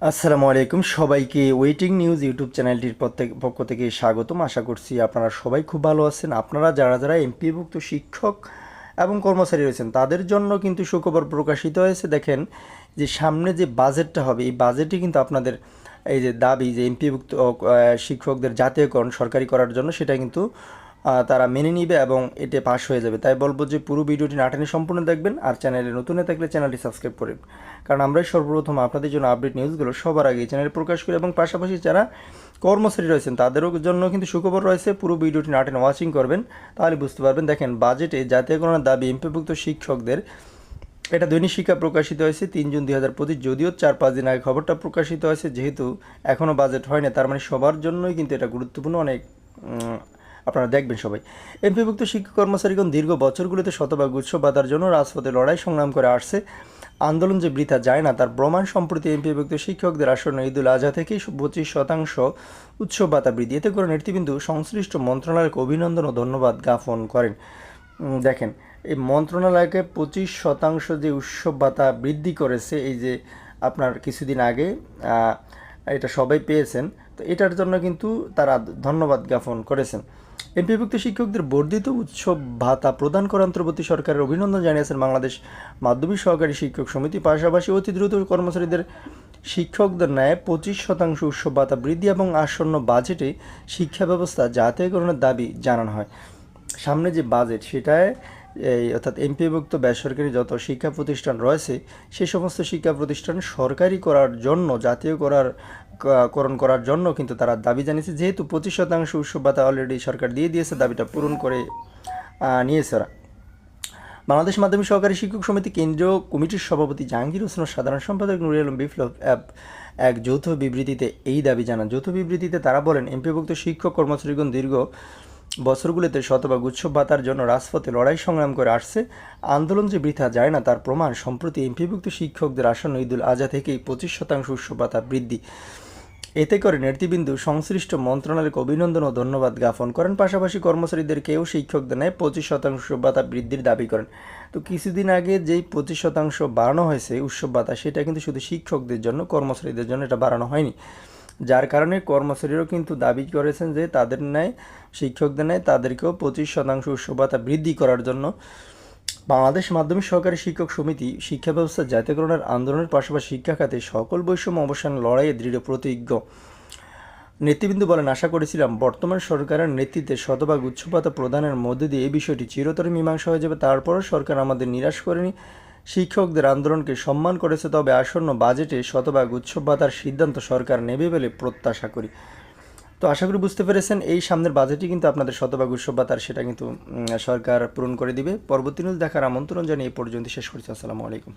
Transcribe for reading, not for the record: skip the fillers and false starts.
আসসালামু আলাইকুম সবাইকে ওয়েটিং নিউজ ইউটিউব চ্যানেলটির পক্ষ থেকে স্বাগতম। আশা করছি আপনারা সবাই খুব ভালো আছেন। আপনারা যারা যারা এমপিভুক্ত শিক্ষক এবং কর্মচারী রয়েছেন তাদের জন্য কিন্তু সুখবর প্রকাশিত হয়েছে। দেখেন যে সামনে যে বাজেটটা হবে এই বাজেটে কিন্তু আপনাদের এই যে দাবি যে এমপিভুক্ত শিক্ষকদের জাতীয়করণ সরকারি করার জন্য সেটা কিন্তু তারা মেনে নিবে এবং এতে পাশ হয়ে যাবে। তাই বলবো যে পুরো ভিডিওটি না টেনে সম্পূর্ণ দেখবেন, আর চ্যানেলে নতুন হয়ে থাকলে চ্যানেলটি সাবস্ক্রাইব করবেন, কারণ আমরাই সর্বপ্রথম আপনাদের জন্য আপডেট নিউজগুলো সবার আগে চ্যানেলে প্রকাশ করি। এবং পাশাপাশি যারা কর্মচারী রয়েছেন তাদেরও জন্য কিন্তু সুখবর রয়েছে। পুরো ভিডিওটি না টেনে ওয়াচিং করবেন, তাহলে বুঝতে পারবেন। দেখেন বাজেটে জাতীয়করণের দাবি এমপিভুক্ত শিক্ষকদের, এটা দৈনিক শিক্ষা প্রকাশিত হয়েছে 3 জুন 2025। যদিও 4-5 দিন আগে খবরটা প্রকাশিত হয়েছে, যেহেতু এখনও বাজেট হয় না, তার মানে সবার জন্যই কিন্তু এটা গুরুত্বপূর্ণ। অনেক আপনারা দেখবেন সবাই। এমপিভুক্ত শিক্ষক কর্মচারীগণ দীর্ঘ বছরগুলোতে শতভাগ উৎসব ভাতার জন্য রাজপথে লড়াই সংগ্রাম করে আসছে। আন্দোলন যে বৃথা যায় না তার প্রমাণ সম্প্রতি এমপিভুক্ত শিক্ষকদের আসন্ন ঈদুল আজহা থেকেই 25% উৎসব ভাতা বৃদ্ধি। এতে করে নেতৃবৃন্দ সংশ্লিষ্ট মন্ত্রণালয়কে অভিনন্দন ও ধন্যবাদ জ্ঞাপন করেন। দেখেন এই মন্ত্রণালয়কে 25% যে উৎসব ভাতা বৃদ্ধি করেছে, এই যে আপনার কিছুদিন আগে এটা সবাই পেয়েছেন, তো এটার জন্য কিন্তু তারা ধন্যবাদ জ্ঞাপন করেছেন। এমপিভুক্ত শিক্ষকদের বর্ধিত উৎসব ভাতা প্রদান করে অন্তর্বর্তী সরকারের অভিনন্দন জানিয়েছেন বাংলাদেশ মাধ্যমিক সহকারী শিক্ষক সমিতি। পাশাপাশি অতি দ্রুত কর্মচারীদের শিক্ষকদের ন্যায় 25% উৎসব ভাতা বৃদ্ধি এবং আসন্ন বাজেটে শিক্ষা ব্যবস্থা জাতীয়করণের দাবি জানানো হয়। সামনে যে বাজেট সেটায় এই অর্থাৎ এমপিভুক্ত বেসরকারি যত শিক্ষা প্রতিষ্ঠান রয়েছে সেই সমস্ত শিক্ষা প্রতিষ্ঠান সরকারি করার জন্য জাতীয়করণ করার জন্য কিন্তু তারা দাবি জানিয়েছে। যেহেতু 25% উৎসব ভাতা অলরেডি সরকার দিয়ে দিয়েছে, দাবিটা পূরণ করে নিয়েছে ওরা। বাংলাদেশ মাধ্যমিক সহকারী শিক্ষক সমিতি কেন্দ্রীয় কমিটির সভাপতি জাহাঙ্গীর হোসেন ও সাধারণ সম্পাদক নুরুল আলম বিপ্লব এক যৌথ বিবৃতিতে এই দাবি জানান। যৌথ বিবৃতিতে তারা বলেন, এমপিভুক্ত শিক্ষক কর্মচারীগণ দীর্ঘ বছরগুলোতে শতভাগ উৎসব ভাতার জন্য রাজপথে লড়াই সংগ্রাম করে আসছে। আন্দোলন যে বৃথা যায় না তার প্রমাণ সম্প্রতি এমপিভুক্ত শিক্ষকদের আসন্ন ঈদুল আজহা থেকেই 25% উৎসব ভাতা বৃদ্ধি। এতে করে নেতৃবৃন্দ সংশ্লিষ্ট মন্ত্রণালয়কে অভিনন্দন ও ধন্যবাদ জ্ঞাপন করেন। পাশাপাশি কর্মচারীদেরকেও শিক্ষকদের ন্যায় 25% উৎসব ভাতা বৃদ্ধির দাবি করেন। তো কিছুদিন আগে যেই 25% বাড়ানো হয়েছে উৎসব ভাতা, সেটা কিন্তু শুধু শিক্ষকদের জন্য, কর্মচারীদের জন্য এটা বাড়ানো হয়নি। যার কারণে কর্মচারীরাও কিন্তু দাবি করেছেন যে তাদের ন্যায় শিক্ষকদের ন্যায় তাদেরকেও 25% উৎসব ভাতা বৃদ্ধি করার জন্য বাংলাদেশ মাধ্যমিক সহকারী শিক্ষক সমিতি শিক্ষা ব্যবস্থা জাতীয়করণের আন্দোলনের পাশাপাশি শিক্ষা খাতে সকল বৈষম্য অবসান লড়াইয়ে দৃঢ় প্রতিজ্ঞ। নেতৃবৃন্দ বলেন, আশা করেছিলাম বর্তমান সরকারের নেতৃত্বে শতভাগ উৎসব ভাতা প্রদানের মধ্যে দিয়ে এই বিষয়টি চিরতরে মীমাংসা হয়ে যাবে। তারপরও সরকার আমাদের নিরাশ করেনি, শিক্ষকদের আন্দোলনকে সম্মান করেছে। তবে আসন্ন বাজেটে শতভাগ উৎসব ভাতার সিদ্ধান্ত সরকার নেবে বলে প্রত্যাশা করি। তো আশা করি বুঝতে পেরেছেন, এই সামনের বাজেটই কিন্তু আপনাদের শতভাগ উৎসব ভাতার সেটা কিন্তু সরকার পূরণ করে দিবে। পরবর্তী নিউজ দেখার আমন্ত্রণ জানিয়ে এই পর্যন্ত শেষ করছি। আসসালামু আলাইকুম।